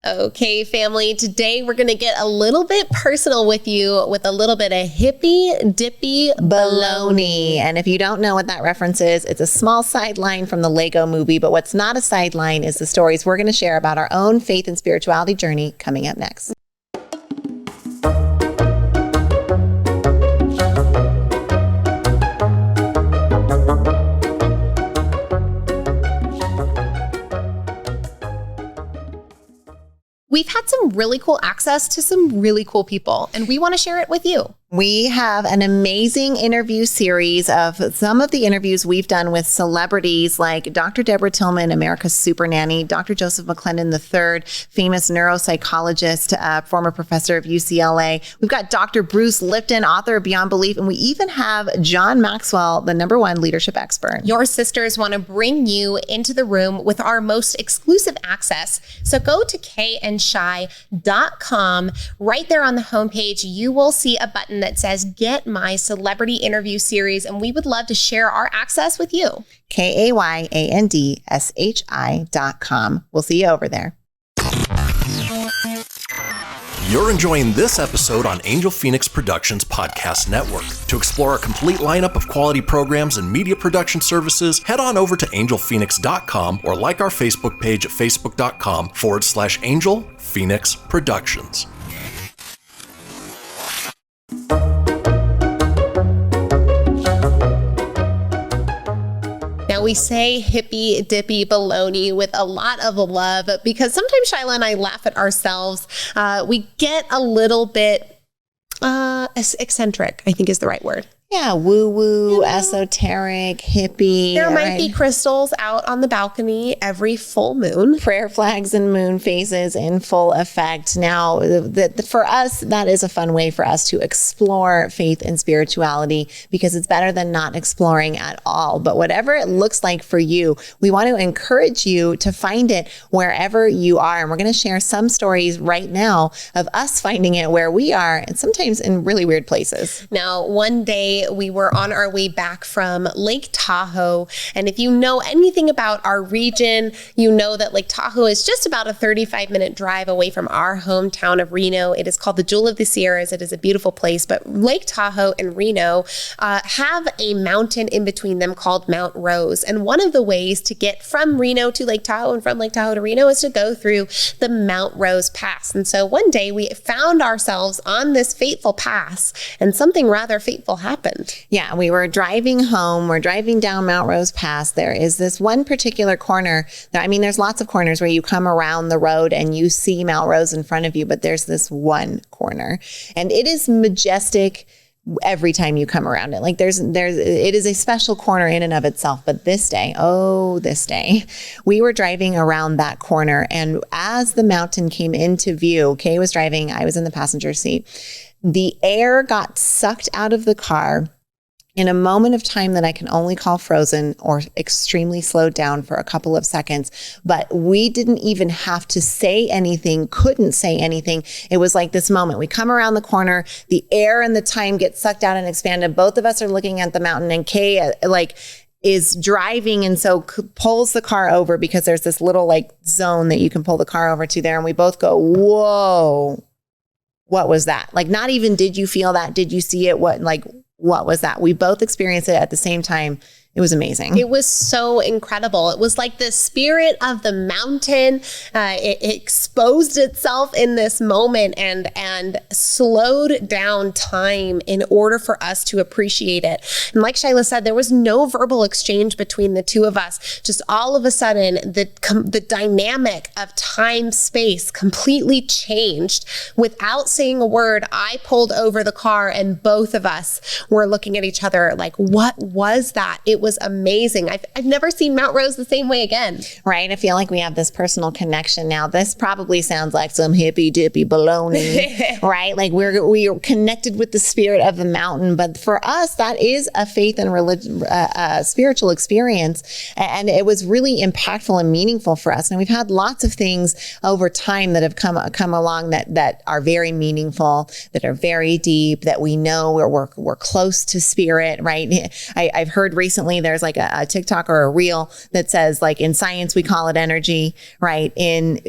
Okay, family, today we're going to get a little bit personal with you with a little bit of hippy dippy baloney. And if you don't know what that reference is, it's a small sideline from the Lego movie, but what's not a sideline is the stories we're going to share about our own faith and spirituality journey coming up next. We've had some really cool access to some really cool people, and we want to share it with you. We have an amazing interview series of some of the interviews we've done with celebrities like Dr. Deborah Tillman, America's Super Nanny, Dr. Joseph McClendon III, famous neuropsychologist, former professor of UCLA. We've got Dr. Bruce Lipton, author of Beyond Belief, and we even have John Maxwell, the #1 leadership expert. Your sisters want to bring you into the room with our most exclusive access. So go to kandshy.com. Right there on the homepage, you will see a button that says Get My Celebrity Interview Series, and we would love to share our access with you. KAYANDSHI.com. We'll see you over there. You're enjoying this episode on Angel Phoenix Productions Podcast Network. To explore a complete lineup of quality programs and media production services, head on over to angelphoenix.com or like our Facebook page at facebook.com/Angel Phoenix Productions. Now we say hippy dippy baloney with a lot of love because sometimes Shyla and I laugh at ourselves. We get a little bit eccentric, I think is the right word. Yeah, woo-woo, esoteric, hippie. There might be crystals out on the balcony every full moon. Prayer flags and moon phases in full effect. Now, for us, that is a fun way for us to explore faith and spirituality because it's better than not exploring at all. But whatever it looks like for you, we want to encourage you to find it wherever you are. And we're going to share some stories right now of us finding it where we are and sometimes in really weird places. Now, one day, we were on our way back from Lake Tahoe. And if you know anything about our region, you know that Lake Tahoe is just about a 35-minute drive away from our hometown of Reno. It is called the Jewel of the Sierras. It is a beautiful place. But Lake Tahoe and Reno have a mountain in between them called Mount Rose. And one of the ways to get from Reno to Lake Tahoe and from Lake Tahoe to Reno is to go through the Mount Rose Pass. And so one day we found ourselves on this fateful pass and something rather fateful happened. Yeah, we were driving home. We're driving down Mount Rose Pass. There is this one particular corner. I mean, there's lots of corners where you come around the road and you see Mount Rose in front of you, but there's this one corner and it is majestic every time you come around it. Like it is a special corner in and of itself. But this day, we were driving around that corner. And as the mountain came into view, Kay was driving, I was in the passenger seat. The air got sucked out of the car in a moment of time that I can only call frozen or extremely slowed down for a couple of seconds. But we didn't even have to say anything, couldn't say anything. It was like this moment. We come around the corner, the air and the time get sucked out and expanded. Both of us are looking at the mountain and Kay is driving and so pulls the car over because there's this little zone that you can pull the car over to there. And we both go, whoa. What was that? Not even did you feel that? Did you see it? What was that? We both experienced it at the same time. It was amazing. It was so incredible. It was like the spirit of the mountain. It exposed itself in this moment and slowed down time in order for us to appreciate it. And like Shyla said, there was no verbal exchange between the two of us. Just all of a sudden, the dynamic of time, space completely changed. Without saying a word, I pulled over the car and both of us were looking at each other like, what was that? It was amazing. I've never seen Mount Rose the same way again. Right. I feel like we have this personal connection now. This probably sounds like some hippy dippy baloney, right? We are connected with the spirit of the mountain. But for us, that is a faith and religion, spiritual experience. And it was really impactful and meaningful for us. And we've had lots of things over time that have come along that are very meaningful, that are very deep, that we know we're close to spirit, right? I've heard recently recently there's like a TikTok or a reel that says, like, in science, we call it energy, right? In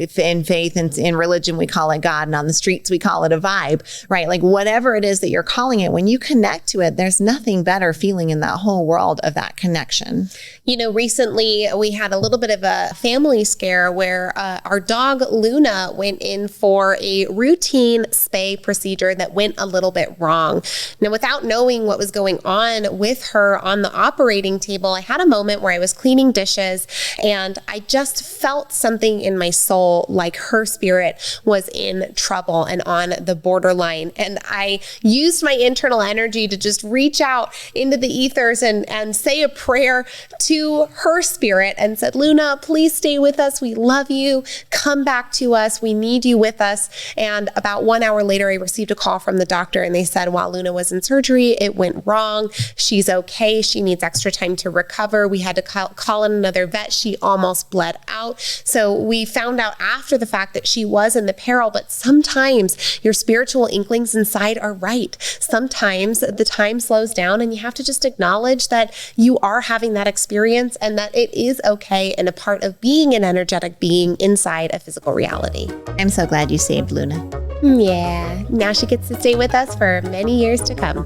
faith and in religion, we call it God. And on the streets, we call it a vibe, right? Like, whatever it is that you're calling it, when you connect to it, there's nothing better feeling in that whole world of that connection. You know, recently we had a little bit of a family scare where our dog Luna went in for a routine spay procedure that went a little bit wrong. Now, without knowing what was going on with her on the operating table, I had a moment where I was cleaning dishes and I just felt something in my soul, like her spirit was in trouble and on the borderline. And I used my internal energy to just reach out into the ethers and say a prayer to her spirit and said, Luna, please stay with us. We love you. Come back to us. We need you with us. And about 1 hour later, I received a call from the doctor and they said, while Luna was in surgery, it went wrong. She's okay. She needs extra time to recover. We had to call in another vet. She almost bled out. So we found out after the fact that she was in the peril, but sometimes your spiritual inklings inside are right. Sometimes the time slows down and you have to just acknowledge that you are having that experience and that it is okay and a part of being an energetic being inside a physical reality. I'm so glad you saved Luna. Yeah, now she gets to stay with us for many years to come.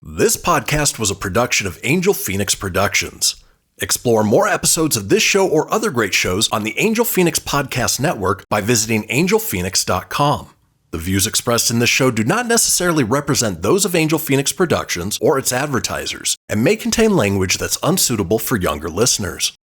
This podcast was a production of Angel Phoenix Productions. Explore more episodes of this show or other great shows on the Angel Phoenix Podcast Network by visiting angelphoenix.com. The views expressed in this show do not necessarily represent those of Angel Phoenix Productions or its advertisers and may contain language that's unsuitable for younger listeners.